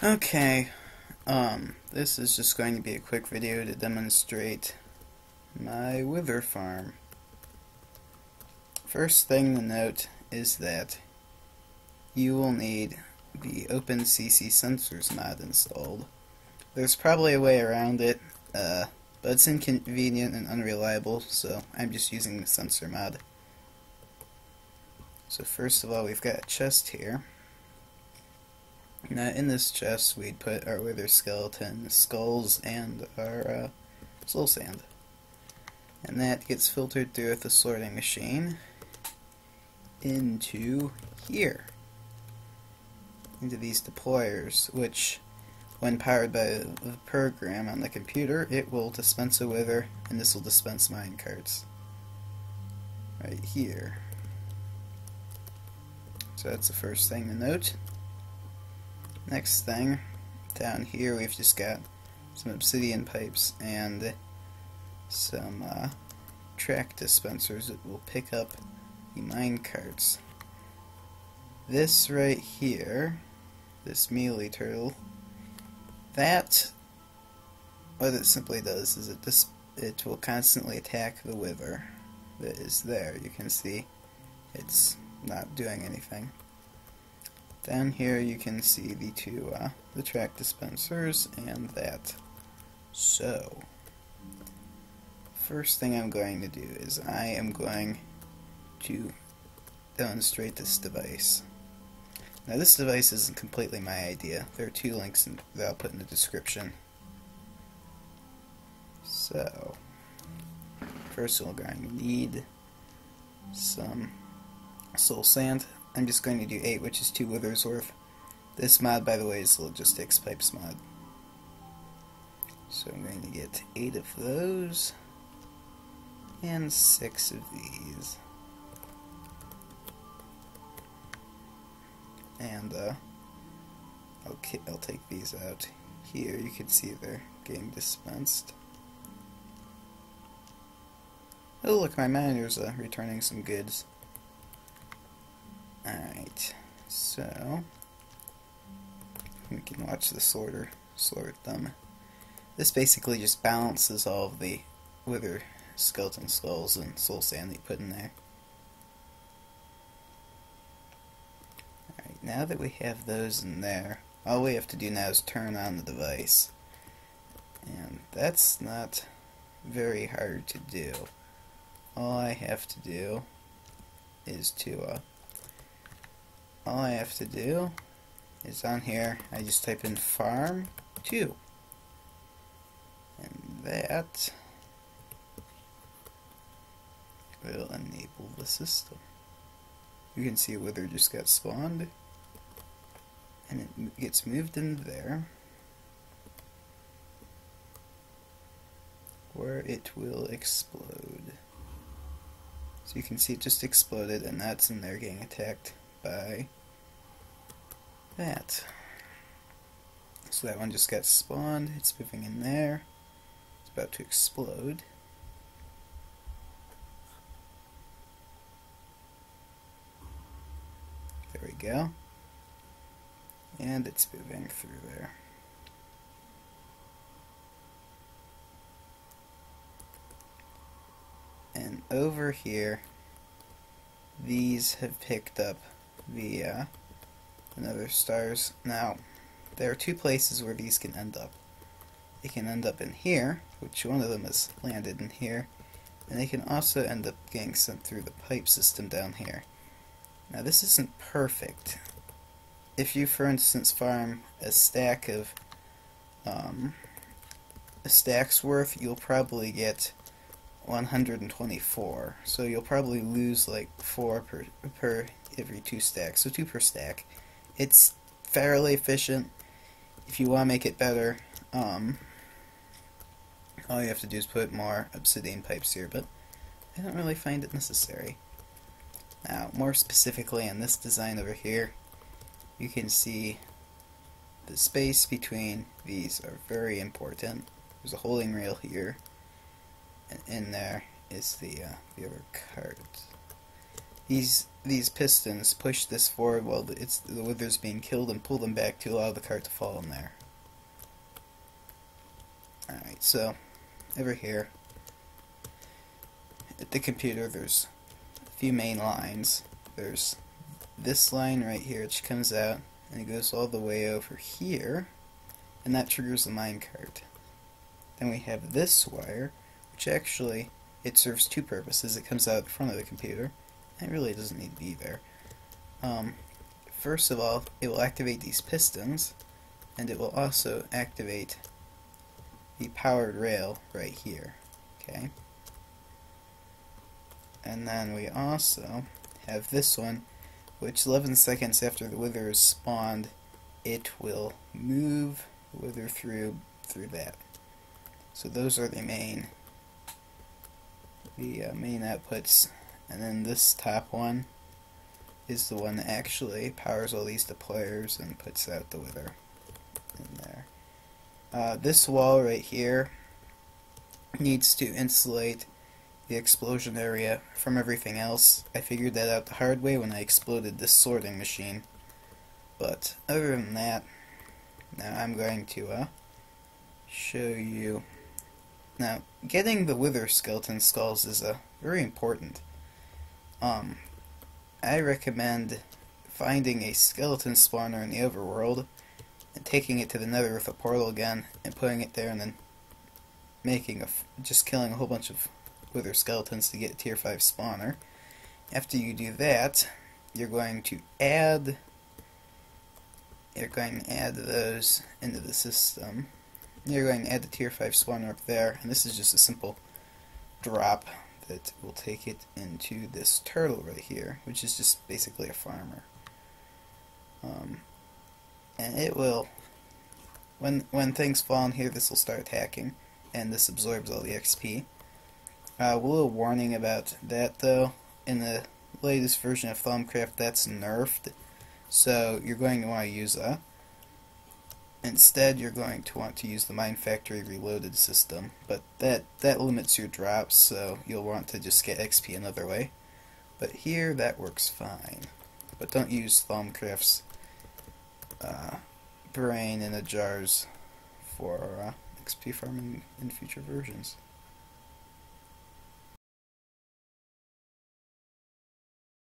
Okay, this is just going to be a quick video to demonstrate my wither farm. First thing to note is that you will need the OpenCcSensors mod installed. There's probably a way around it, but it's inconvenient and unreliable, so I'm just using the sensor mod. So first of all, we've got a chest here. Now in this chest we'd put our wither skeleton, skulls, and our soul sand. And that gets filtered through with the sorting machine into here. Into these deployers, which when powered by the program on the computer, it will dispense a wither, and this will dispense minecarts. Right here. So that's the first thing to note. Next thing, down here we've just got some obsidian pipes and some track dispensers that will pick up the mine carts. This right here, this mealy turtle, that, what it simply does is it will constantly attack the wither that is there. You can see it's not doing anything. Down here you can see the two, the track dispensers and that. So, first thing I'm going to do is I am going to demonstrate this device. Now this device isn't completely my idea. There are two links that I'll put in the description. So, first we're going to need some soul sand. I'm just going to do 8, which is 2 withers worth. This mod, by the way, is the logistics pipes mod. So I'm going to get 8 of those and 6 of these. And I'll take these out here. You can see they're getting dispensed. Oh look, my miner's returning some goods. Alright, so we can watch the sorter sort them. This basically just balances all of the wither skeleton skulls and soul sand that you put in there. Alright, now that we have those in there, all we have to do now is turn on the device. And that's not very hard to do. All I have to do is on here, I just type in farm 2. And that will enable the system. You can see a wither just got spawned, and it gets moved in there, where it will explode. So you can see it just exploded, and that's in there getting attacked by that. So that one just got spawned, it's moving in there, it's about to explode. There we go. And it's moving through there. And over here, these have picked up the nether stars. Now, there are 2 places where these can end up. They can end up in here, which one of them has landed in here, and they can also end up getting sent through the pipe system down here. Now this isn't perfect. If you, for instance, farm a stack of a stack's worth, you'll probably get 124. So you'll probably lose like 4 per every 2 stacks. So 2 per stack. It's fairly efficient. If you want to make it better, all you have to do is put more obsidian pipes here, but I don't really find it necessary. Now, more specifically on this design over here, you can see the space between these are very important. There's a holding rail here, and in there is the other cart. these pistons push this forward while the wither's being killed and pull them back to allow the cart to fall in there. Alright, so over here at the computer there's a few main lines. There's this line right here which comes out and it goes all the way over here, and that triggers the minecart. Then we have this wire, which actually it serves two purposes. It comes out the front of the computer, and it really doesn't need to be there. First of all, it will activate these pistons, and it will also activate the powered rail right here. Okay. And then we also have this one, which 11 seconds after the wither is spawned, it will move the wither through that. So those are the main outputs, and then this top one is the one that actually powers all these deployers and puts out the wither in there. This wall right here needs to insulate the explosion area from everything else. I figured that out the hard way when I exploded this sorting machine. But other than that, now I'm going to show you. Now, getting the wither skeleton skulls is very important. I recommend finding a skeleton spawner in the overworld and taking it to the nether with a portal again and putting it there, and then just killing a whole bunch of wither skeletons to get a tier 5 spawner. After you do that, you're going to add those into the system. You're going to add the tier 5 spawner up there, and this is just a simple drop that will take it into this turtle right here, which is just basically a farmer. And it will, when things fall in here, this will start attacking, and this absorbs all the XP. A little warning about that though, in the latest version of Thaumcraft that's nerfed, so you're going to want to use instead you're going to want to use the Mine Factory Reloaded system, but that limits your drops, so you'll want to just get XP another way. But here that works fine. But don't use Thaumcraft's brain in the jars for XP farming in future versions.